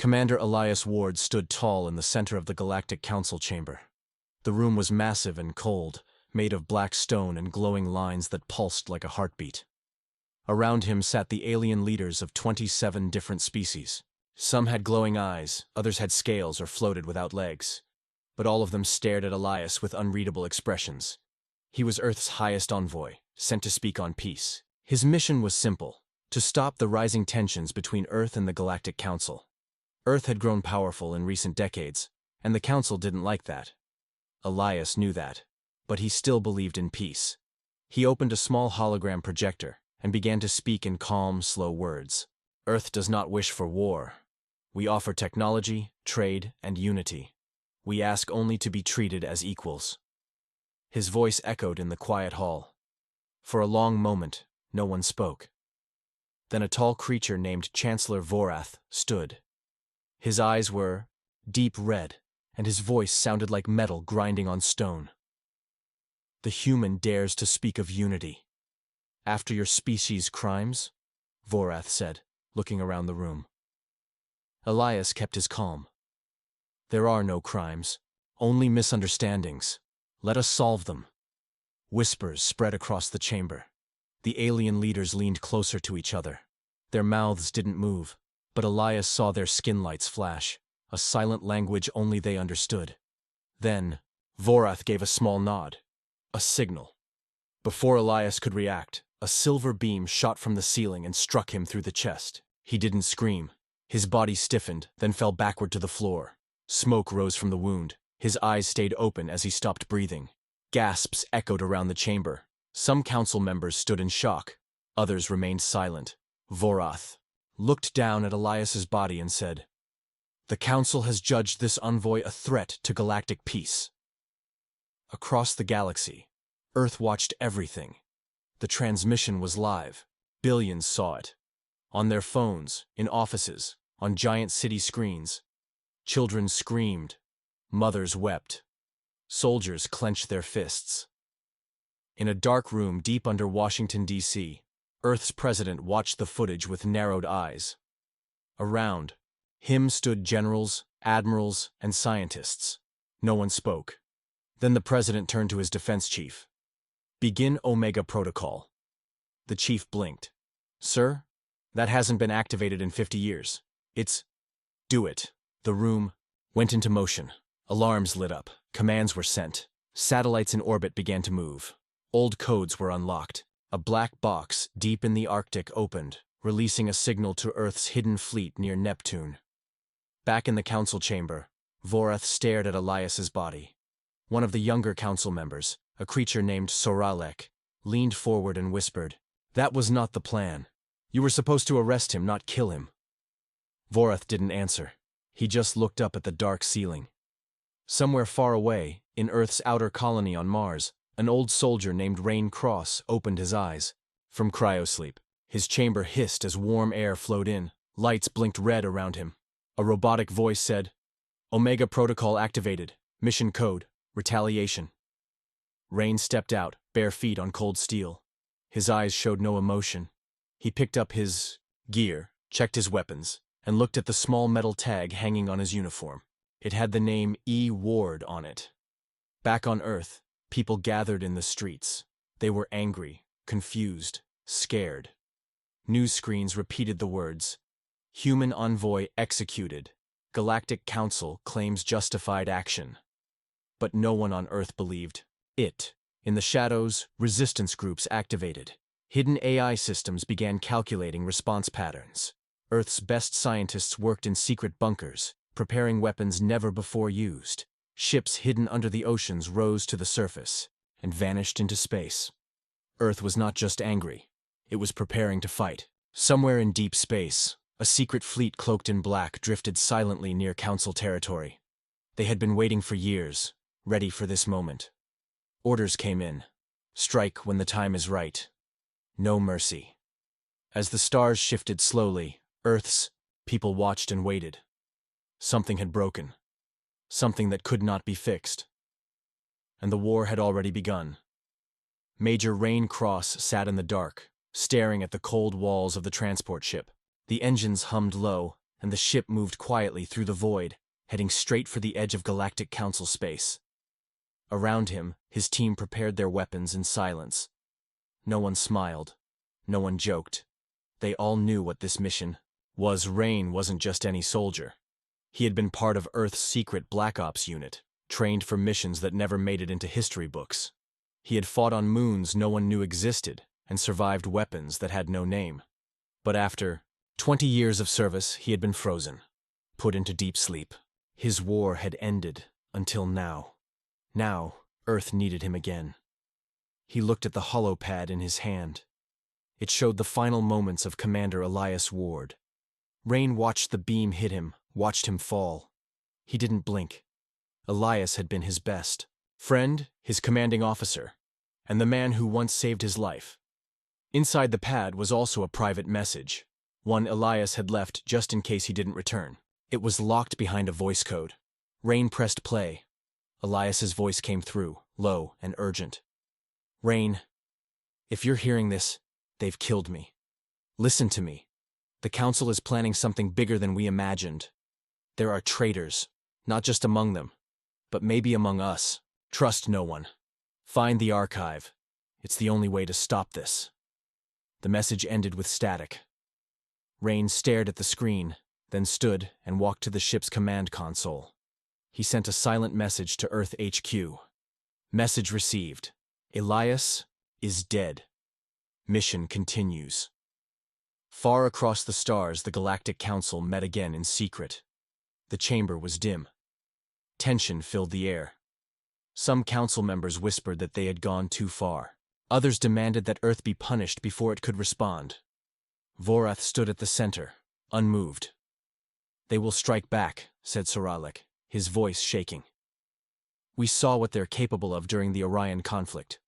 Commander Elias Ward stood tall in the center of the Galactic Council chamber. The room was massive and cold, made of black stone and glowing lines that pulsed like a heartbeat. Around him sat the alien leaders of 27 different species. Some had glowing eyes, others had scales or floated without legs. But all of them stared at Elias with unreadable expressions. He was Earth's highest envoy, sent to speak on peace. His mission was simple: to stop the rising tensions between Earth and the Galactic Council. Earth had grown powerful in recent decades, and the Council didn't like that. Elias knew that, but he still believed in peace. He opened a small hologram projector and began to speak in calm, slow words. Earth does not wish for war. We offer technology, trade, and unity. We ask only to be treated as equals. His voice echoed in the quiet hall. For a long moment, no one spoke. Then a tall creature named Chancellor Vorath stood. His eyes were deep red, and his voice sounded like metal grinding on stone. The human dares to speak of unity. After your species' crimes? Vorath said, looking around the room. Elias kept his calm. There are no crimes, only misunderstandings. Let us solve them. Whispers spread across the chamber. The alien leaders leaned closer to each other. Their mouths didn't move, but Elias saw their skin lights flash, a silent language only they understood. Then, Vorath gave a small nod, a signal. Before Elias could react, a silver beam shot from the ceiling and struck him through the chest. He didn't scream. His body stiffened, then fell backward to the floor. Smoke rose from the wound. His eyes stayed open as he stopped breathing. Gasps echoed around the chamber. Some council members stood in shock. Others remained silent. Vorath looked down at Elias's body and said, "The council has judged this envoy a threat to galactic peace." Across the galaxy, Earth watched everything. The transmission was live. Billions saw it. On their phones, in offices, on giant city screens. Children screamed. Mothers wept. Soldiers clenched their fists. In a dark room deep under Washington, D.C., Earth's president watched the footage with narrowed eyes. Around him stood generals, admirals, and scientists. No one spoke. Then the president turned to his defense chief. "Begin Omega Protocol." The chief blinked. "Sir, that hasn't been activated in 50 years. Do it." The room went into motion. Alarms lit up. Commands were sent. Satellites in orbit began to move. Old codes were unlocked. A black box deep in the Arctic opened, releasing a signal to Earth's hidden fleet near Neptune. Back in the council chamber, Vorath stared at Elias's body. One of the younger council members, a creature named Soralek, leaned forward and whispered, "That was not the plan. You were supposed to arrest him, not kill him." Vorath didn't answer. He just looked up at the dark ceiling. Somewhere far away, in Earth's outer colony on Mars, an old soldier named Raine opened his eyes. From cryosleep, his chamber hissed as warm air flowed in. Lights blinked red around him. A robotic voice said, "Omega Protocol activated. Mission code, Retaliation." Raine stepped out, bare feet on cold steel. His eyes showed no emotion. He picked up his gear, checked his weapons, and looked at the small metal tag hanging on his uniform. It had the name E. Ward on it. Back on Earth, people gathered in the streets. They were angry, confused, scared. News screens repeated the words, "Human envoy executed. Galactic Council claims justified action." But no one on Earth believed it. In the shadows, resistance groups activated. Hidden AI systems began calculating response patterns. Earth's best scientists worked in secret bunkers, preparing weapons never before used. Ships hidden under the oceans rose to the surface and vanished into space. Earth was not just angry. It was preparing to fight. Somewhere in deep space, a secret fleet cloaked in black drifted silently near Council territory. They had been waiting for years, ready for this moment. Orders came in. Strike when the time is right. No mercy. As the stars shifted slowly, Earth's people watched and waited. Something had broken. Something that could not be fixed. And the war had already begun. Major Raine sat in the dark, staring at the cold walls of the transport ship. The engines hummed low, and the ship moved quietly through the void, heading straight for the edge of Galactic Council space. Around him, his team prepared their weapons in silence. No one smiled. No one joked. They all knew what this mission was. Raine wasn't just any soldier. He had been part of Earth's secret Black Ops unit, trained for missions that never made it into history books. He had fought on moons no one knew existed, and survived weapons that had no name. But after 20 years of service, he had been frozen, put into deep sleep. His war had ended, until now. Now, Earth needed him again. He looked at the holopad in his hand. It showed the final moments of Commander Elias Ward. Raine watched the beam hit him, watched him fall. He didn't blink. Elias had been his best friend, his commanding officer, and the man who once saved his life. Inside the pad was also a private message, one Elias had left just in case he didn't return. It was locked behind a voice code. Raine pressed play. Elias's voice came through, low and urgent. Raine, if you're hearing this, they've killed me. Listen to me. The Council is planning something bigger than we imagined. There are traitors, not just among them, but maybe among us. Trust no one. Find the archive. It's the only way to stop this. The message ended with static. Raine stared at the screen, then stood and walked to the ship's command console. He sent a silent message to Earth HQ. Message received. Elias is dead. Mission continues. Far across the stars, the Galactic Council met again in secret. The chamber was dim. Tension filled the air. Some council members whispered that they had gone too far. Others demanded that Earth be punished before it could respond. Vorath stood at the center, unmoved. They will strike back, said Soralik, his voice shaking. We saw what they're capable of during the Orion conflict.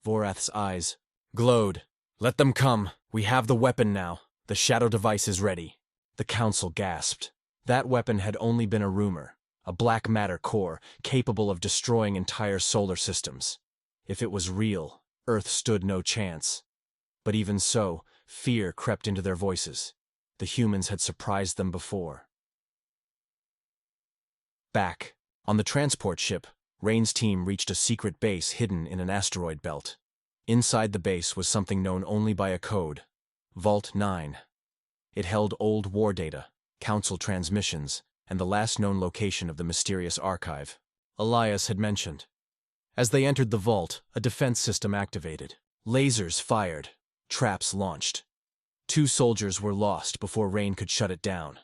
Vorath's eyes glowed. Let them come. We have the weapon now. The shadow device is ready. The council gasped. That weapon had only been a rumor, a black matter core capable of destroying entire solar systems. If it was real, Earth stood no chance. But even so, fear crept into their voices. The humans had surprised them before. Back, on the transport ship, Raine's team reached a secret base hidden in an asteroid belt. Inside the base was something known only by a code, Vault 9. It held old war data, council transmissions, and the last known location of the mysterious archive Elias had mentioned. As they entered the vault, a defense system activated. Lasers fired. Traps launched. 2 soldiers were lost before Raine could shut it down.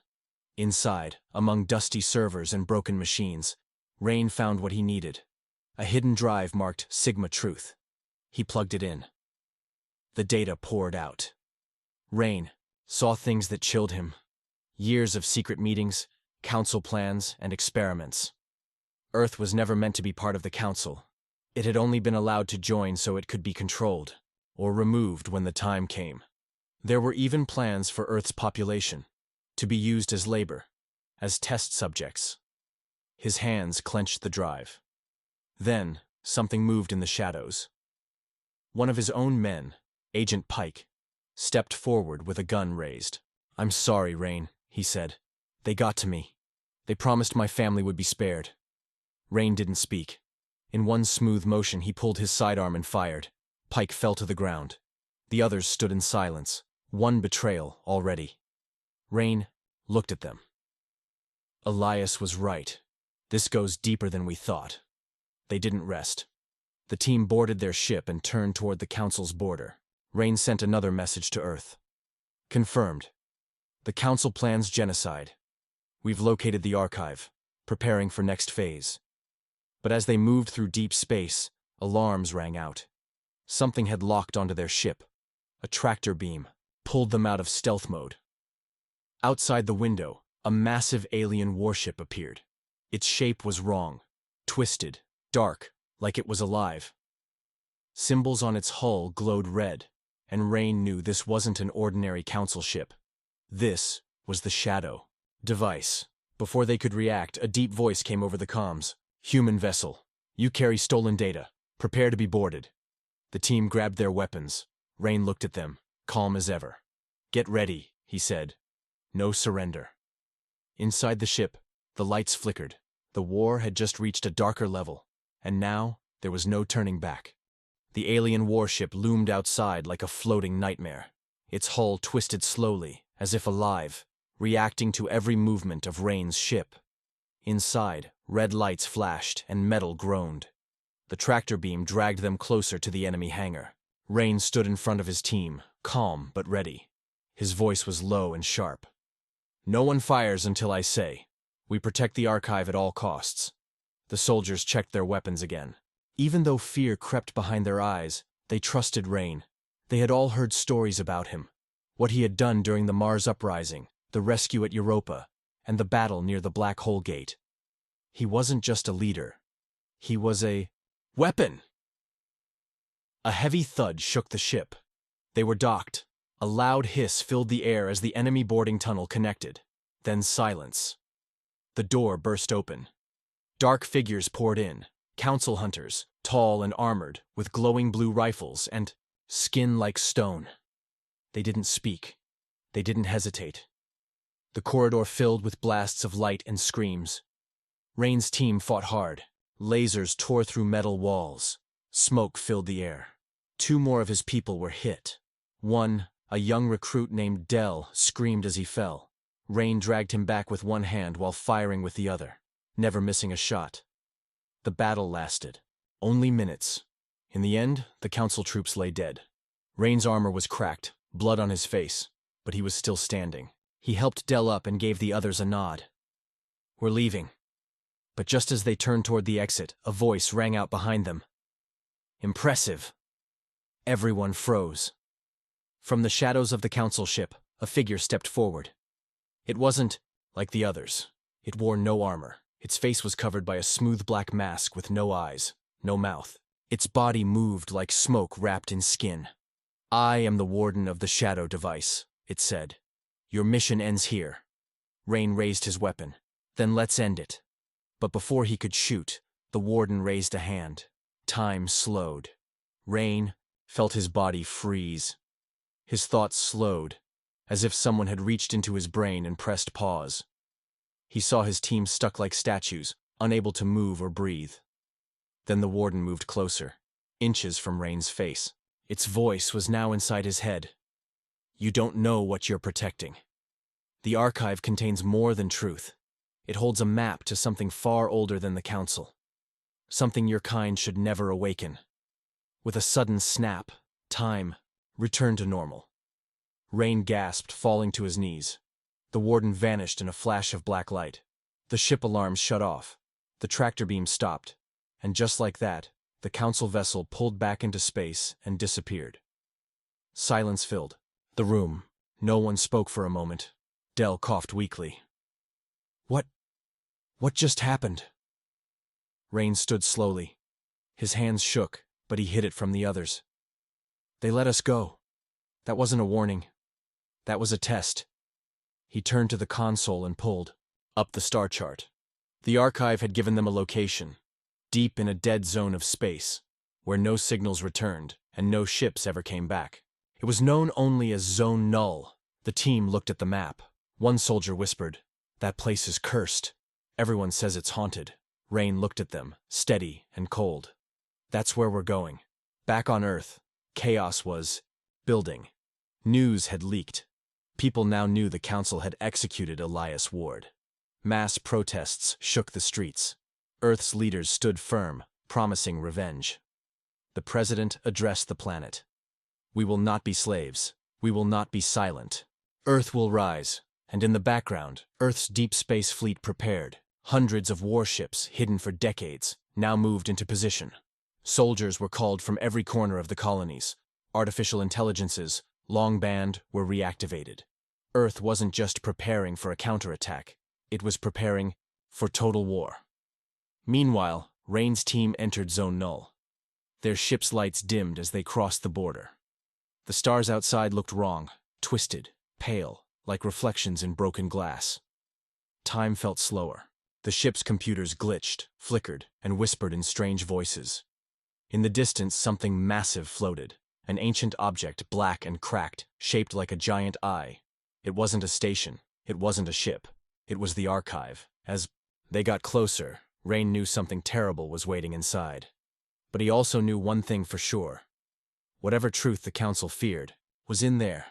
Inside, among dusty servers and broken machines, Raine found what he needed. A hidden drive marked Sigma Truth. He plugged it in. The data poured out. Raine saw things that chilled him. Years of secret meetings, council plans, and experiments. Earth was never meant to be part of the council. It had only been allowed to join so it could be controlled, or removed when the time came. There were even plans for Earth's population, to be used as labor, as test subjects. His hands clenched the drive. Then, something moved in the shadows. One of his own men, Agent Pike, stepped forward with a gun raised. I'm sorry, Raine, he said. They got to me. They promised my family would be spared. Raine didn't speak. In one smooth motion, he pulled his sidearm and fired. Pike fell to the ground. The others stood in silence. One betrayal already. Raine looked at them. Elias was right. This goes deeper than we thought. They didn't rest. The team boarded their ship and turned toward the Council's border. Raine sent another message to Earth. Confirmed. The Council plans genocide. We've located the archive, preparing for next phase. But as they moved through deep space, alarms rang out. Something had locked onto their ship. A tractor beam pulled them out of stealth mode. Outside the window, a massive alien warship appeared. Its shape was wrong, twisted, dark, like it was alive. Symbols on its hull glowed red, and Raine knew this wasn't an ordinary council ship. This was the shadow device. Before they could react, a deep voice came over the comms. Human vessel. You carry stolen data. Prepare to be boarded. The team grabbed their weapons. Raine looked at them, calm as ever. Get ready, he said. no surrender. Inside the ship, the lights flickered. The war had just reached a darker level, and now there was no turning back. The alien warship loomed outside like a floating nightmare. Its hull twisted slowly, as if alive, reacting to every movement of Raine's ship. Inside, red lights flashed and metal groaned. The tractor beam dragged them closer to the enemy hangar. Raine stood in front of his team, calm but ready. His voice was low and sharp. "No one fires until I say. We protect the archive at all costs." The soldiers checked their weapons again. Even though fear crept behind their eyes, they trusted Raine. They had all heard stories about him. What he had done during the Mars uprising, the rescue at Europa, and the battle near the Black Hole Gate. He wasn't just a leader. He was a weapon! A heavy thud shook the ship. They were docked. A loud hiss filled the air as the enemy boarding tunnel connected. Then silence. The door burst open. Dark figures poured in. Council hunters, tall and armored, with glowing blue rifles and skin like stone. They didn't speak. They didn't hesitate. The corridor filled with blasts of light and screams. Raine's team fought hard. Lasers tore through metal walls. Smoke filled the air. 2 more of his people were hit. One, a young recruit named Dell, screamed as he fell. Raine dragged him back with one hand while firing with the other, never missing a shot. The battle lasted. Only minutes. In the end, the council troops lay dead. Raine's armor was cracked, blood on his face, but he was still standing. He helped Dell up and gave the others a nod. "We're leaving." But just as they turned toward the exit, a voice rang out behind them. "Impressive." Everyone froze. From the shadows of the council ship, a figure stepped forward. It wasn't like the others. It wore no armor. Its face was covered by a smooth black mask with no eyes, no mouth. Its body moved like smoke wrapped in skin. "I am the warden of the shadow device," it said. "Your mission ends here." Raine raised his weapon. "Then let's end it." But before he could shoot, the warden raised a hand. Time slowed. Raine felt his body freeze. His thoughts slowed, as if someone had reached into his brain and pressed pause. He saw his team stuck like statues, unable to move or breathe. Then the warden moved closer, inches from Raine's face. Its voice was now inside his head. "You don't know what you're protecting. The archive contains more than truth. It holds a map to something far older than the council. Something your kind should never awaken." With a sudden snap, time returned to normal. Raine gasped, falling to his knees. The warden vanished in a flash of black light. The ship alarms shut off. The tractor beam stopped. And just like that, the council vessel pulled back into space and disappeared. Silence filled the room. No one spoke for a moment. Dell coughed weakly. What just happened?" Raine stood slowly. His hands shook, but he hid it from the others. "They let us go. That wasn't a warning. That was a test." He turned to the console and pulled up the star chart. The archive had given them a location, deep in a dead zone of space, where no signals returned and no ships ever came back. It was known only as Zone Null. The team looked at the map. One soldier whispered, "That place is cursed. Everyone says it's haunted." Raine looked at them, steady and cold. "That's where we're going." Back on Earth, chaos was building. News had leaked. People now knew the council had executed Elias Ward. Mass protests shook the streets. Earth's leaders stood firm, promising revenge. The president addressed the planet. "We will not be slaves. We will not be silent. Earth will rise." And in the background, Earth's deep space fleet prepared. Hundreds of warships, hidden for decades, now moved into position. Soldiers were called from every corner of the colonies. Artificial intelligences, long banned, were reactivated. Earth wasn't just preparing for a counterattack. It was preparing for total war. Meanwhile, Raine's team entered Zone Null. Their ship's lights dimmed as they crossed the border. The stars outside looked wrong, twisted, pale, like reflections in broken glass. Time felt slower. The ship's computers glitched, flickered, and whispered in strange voices. In the distance, something massive floated, an ancient object, black and cracked, shaped like a giant eye. It wasn't a station. It wasn't a ship. It was the archive. As they got closer, Raine knew something terrible was waiting inside. But he also knew one thing for sure. Whatever truth the Council feared was in there,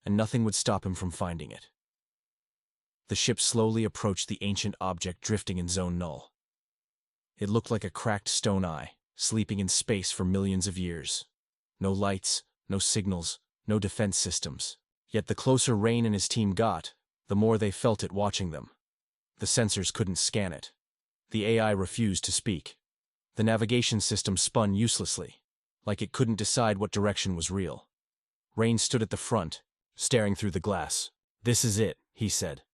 and nothing would stop him from finding it. The ship slowly approached the ancient object drifting in zone null. It looked like a cracked stone eye, sleeping in space for millions of years. No lights, no signals, no defense systems. Yet the closer Raine and his team got, the more they felt it watching them. The sensors couldn't scan it. The AI refused to speak. The navigation system spun uselessly, like it couldn't decide what direction was real. Raine stood at the front, staring through the glass. "This is it," he said.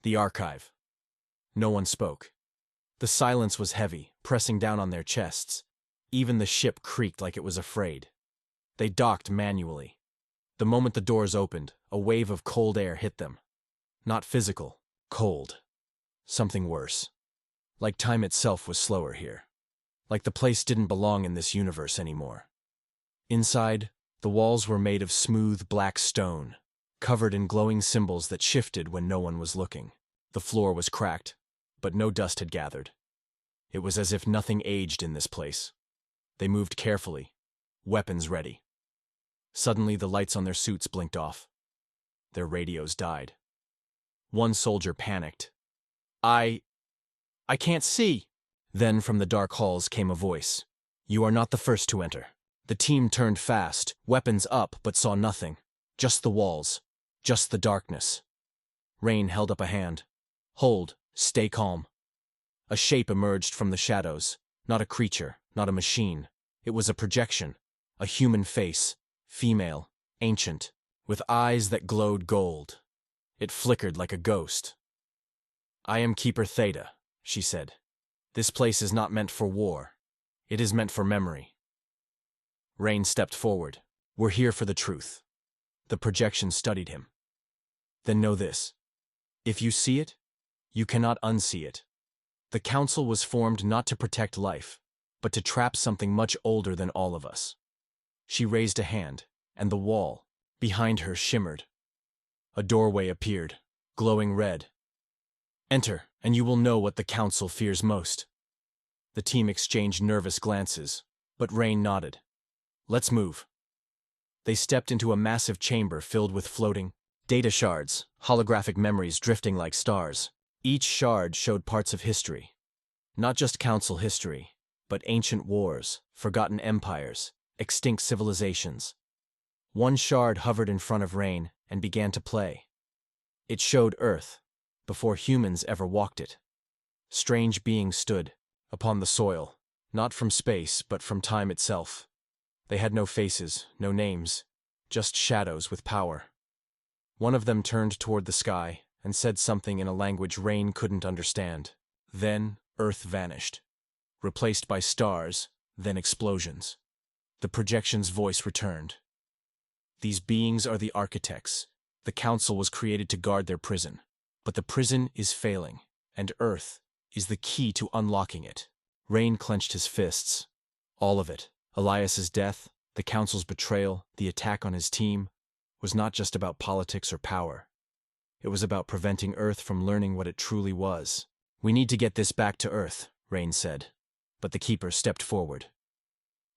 "The archive." No one spoke. The silence was heavy, pressing down on their chests. Even the ship creaked like it was afraid. They docked manually. The moment the doors opened, a wave of cold air hit them. Not physical, cold. Something worse. Like time itself was slower here. Like the place didn't belong in this universe anymore. Inside, the walls were made of smooth black stone, covered in glowing symbols that shifted when no one was looking. The floor was cracked, but no dust had gathered. It was as if nothing aged in this place. They moved carefully, weapons ready. Suddenly, the lights on their suits blinked off. Their radios died. One soldier panicked. I can't see." Then from the dark halls came a voice. "You are not the first to enter." The team turned fast, weapons up, but saw nothing. Just the walls. Just the darkness. Raine held up a hand. "Hold. Stay calm." A shape emerged from the shadows. Not a creature, not a machine. It was a projection. A human face. Female. Ancient. With eyes that glowed gold. It flickered like a ghost. "I am Keeper Theta," she said. "This place is not meant for war. It is meant for memory." Raine stepped forward. "We're here for the truth." The projection studied him. "Then know this. If you see it, you cannot unsee it. The Council was formed not to protect life, but to trap something much older than all of us." She raised a hand, and the wall, behind her, shimmered. A doorway appeared, glowing red. "Enter, and you will know what the Council fears most." The team exchanged nervous glances, but Raine nodded. "Let's move." They stepped into a massive chamber filled with floating data shards, holographic memories drifting like stars. Each shard showed parts of history. Not just Council history, but ancient wars, forgotten empires, extinct civilizations. One shard hovered in front of Raine and began to play. It showed Earth, before humans ever walked it. Strange beings stood upon the soil, not from space, but from time itself. They had no faces, no names, just shadows with power. One of them turned toward the sky and said something in a language Raine couldn't understand. Then Earth vanished, replaced by stars, then explosions. The projection's voice returned. "These beings are the architects. The Council was created to guard their prison. But the prison is failing, and Earth is the key to unlocking it." Raine clenched his fists. All of it, Elias's death, the Council's betrayal, the attack on his team, was not just about politics or power. It was about preventing Earth from learning what it truly was. "We need to get this back to Earth," Raine said. But the Keeper stepped forward.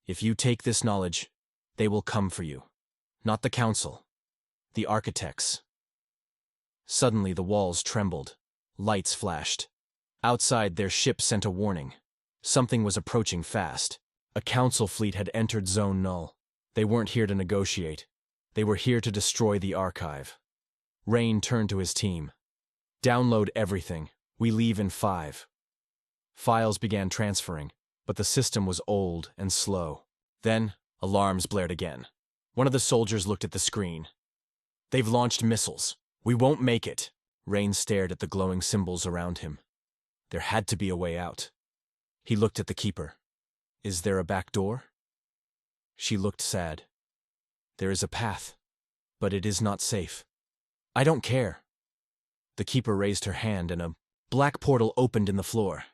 "If you take this knowledge, they will come for you. Not the Council. The architects." Suddenly the walls trembled. Lights flashed. Outside, their ship sent a warning. Something was approaching fast. A Council fleet had entered Zone Null. They weren't here to negotiate. They were here to destroy the archive. Raine turned to his team. "Download everything. We leave in 5. Files began transferring, but the system was old and slow. Then, alarms blared again. One of the soldiers looked at the screen. "They've launched missiles. We won't make it." Raine stared at the glowing symbols around him. There had to be a way out. He looked at the Keeper. "Is there a back door?" She looked sad. "There is a path, but it is not safe." "I don't care." The Keeper raised her hand and a black portal opened in the floor.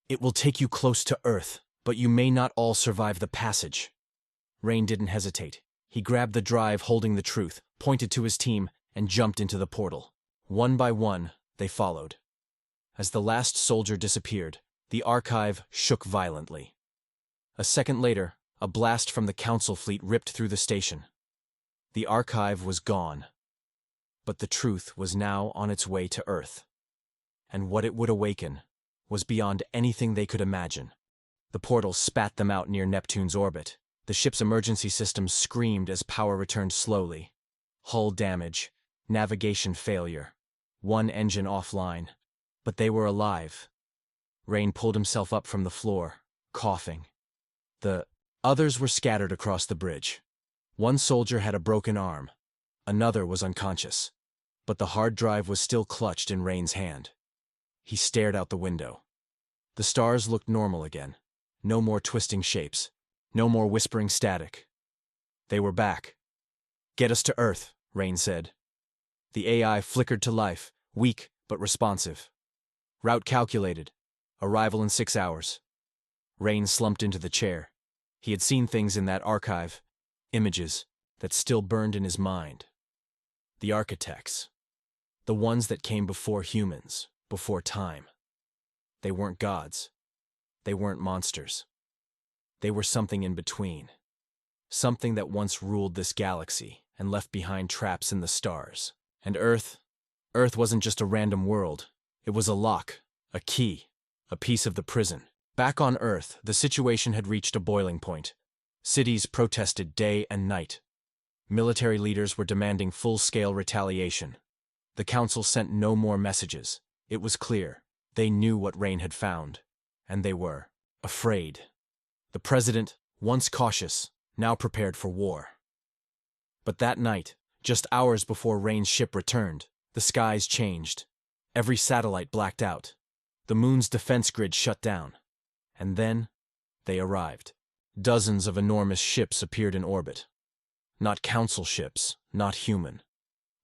"It will take you close to Earth, but you may not all survive the passage." Raine didn't hesitate. He grabbed the drive holding the truth, pointed to his team, and jumped into the portal. One by one, they followed. As the last soldier disappeared, the archive shook violently. A second later, a blast from the Council fleet ripped through the station. The archive was gone. But the truth was now on its way to Earth. And what it would awaken was beyond anything they could imagine. The portal spat them out near Neptune's orbit. The ship's emergency systems screamed as power returned slowly. Hull damage, navigation failure, one engine offline. But they were alive. Raine pulled himself up from the floor, coughing. The others were scattered across the bridge. One soldier had a broken arm. Another was unconscious. But the hard drive was still clutched in Raine's hand. He stared out the window. The stars looked normal again. No more twisting shapes. No more whispering static. They were back. "Get us to Earth," Raine said. The AI flickered to life, weak but responsive. "Route calculated. Arrival in 6 hours." Raine slumped into the chair. He had seen things in that archive, images that still burned in his mind. The architects. The ones that came before humans, before time. They weren't gods. They weren't monsters. They were something in between. Something that once ruled this galaxy and left behind traps in the stars. And Earth wasn't just a random world. It was a lock, a key, a piece of the prison. Back on Earth, the situation had reached a boiling point. Cities protested day and night. Military leaders were demanding full-scale retaliation. The Council sent no more messages. It was clear. They knew what Raine had found. And they were afraid. The president, once cautious, now prepared for war. But that night, just hours before Raine's ship returned, the skies changed. Every satellite blacked out. The moon's defense grid shut down. And then, they arrived. Dozens of enormous ships appeared in orbit. Not council ships, not human.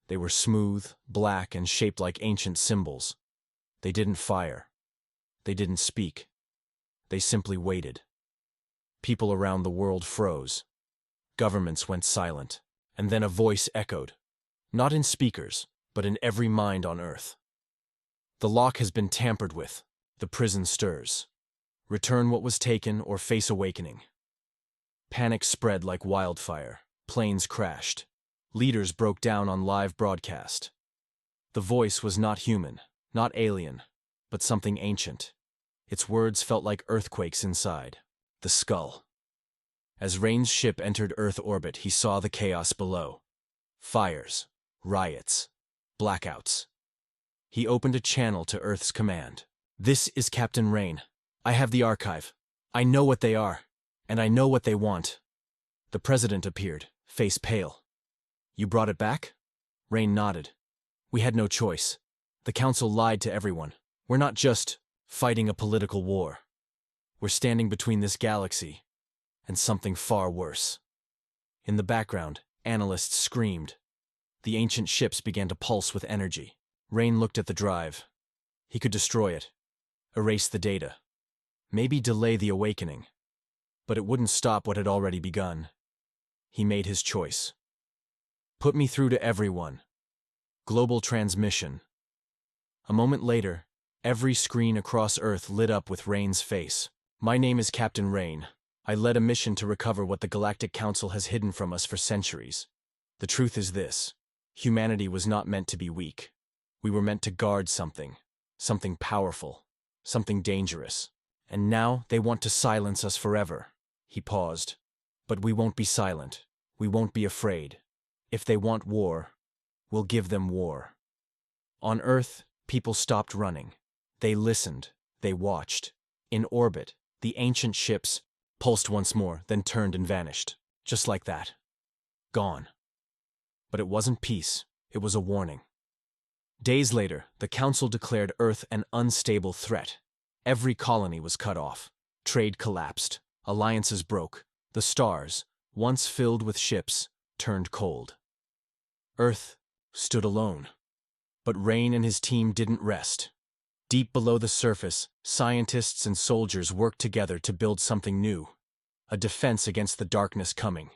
They were smooth, black, and shaped like ancient symbols. They didn't fire. They didn't speak. They simply waited. People around the world froze. Governments went silent. And then a voice echoed. Not in speakers, but in every mind on Earth. "The lock has been tampered with. The prison stirs. Return what was taken or face awakening." Panic spread like wildfire. Planes crashed. Leaders broke down on live broadcast. The voice was not human, not alien, but something ancient. Its words felt like earthquakes inside. The skull. As Raine's ship entered Earth orbit, he saw the chaos below. Fires, riots, blackouts. He opened a channel to Earth's command. "This is Captain Raine. I have the archive. I know what they are, and I know what they want." The president appeared, face pale. "You brought it back?" Raine nodded. "We had no choice. The Council lied to everyone. We're not just fighting a political war. We're standing between this galaxy and something far worse." In the background, analysts screamed. The ancient ships began to pulse with energy. Raine looked at the drive. He could destroy it, erase the data, maybe delay the awakening. But it wouldn't stop what had already begun. He made his choice. "Put me through to everyone. Global transmission." A moment later, every screen across Earth lit up with Raine's face. "My name is Captain Raine. I led a mission to recover what the Galactic Council has hidden from us for centuries. The truth is this: humanity was not meant to be weak. We were meant to guard something powerful, something dangerous. And now they want to silence us forever." He paused. "But we won't be silent. We won't be afraid. If they want war, we'll give them war." On Earth, people stopped running. They listened. They watched. In orbit, the ancient ships pulsed once more, then turned and vanished. Just like that. Gone. But it wasn't peace. It was a warning. Days later, the Council declared Earth an unstable threat. Every colony was cut off. Trade collapsed. Alliances broke. The stars, once filled with ships, turned cold. Earth stood alone. But Raine and his team didn't rest. Deep below the surface, scientists and soldiers worked together to build something new. A defense against the darkness coming.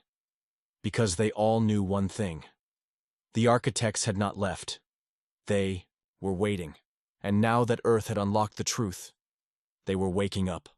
Because they all knew one thing. The architects had not left. They were waiting, and now that Earth had unlocked the truth, they were waking up.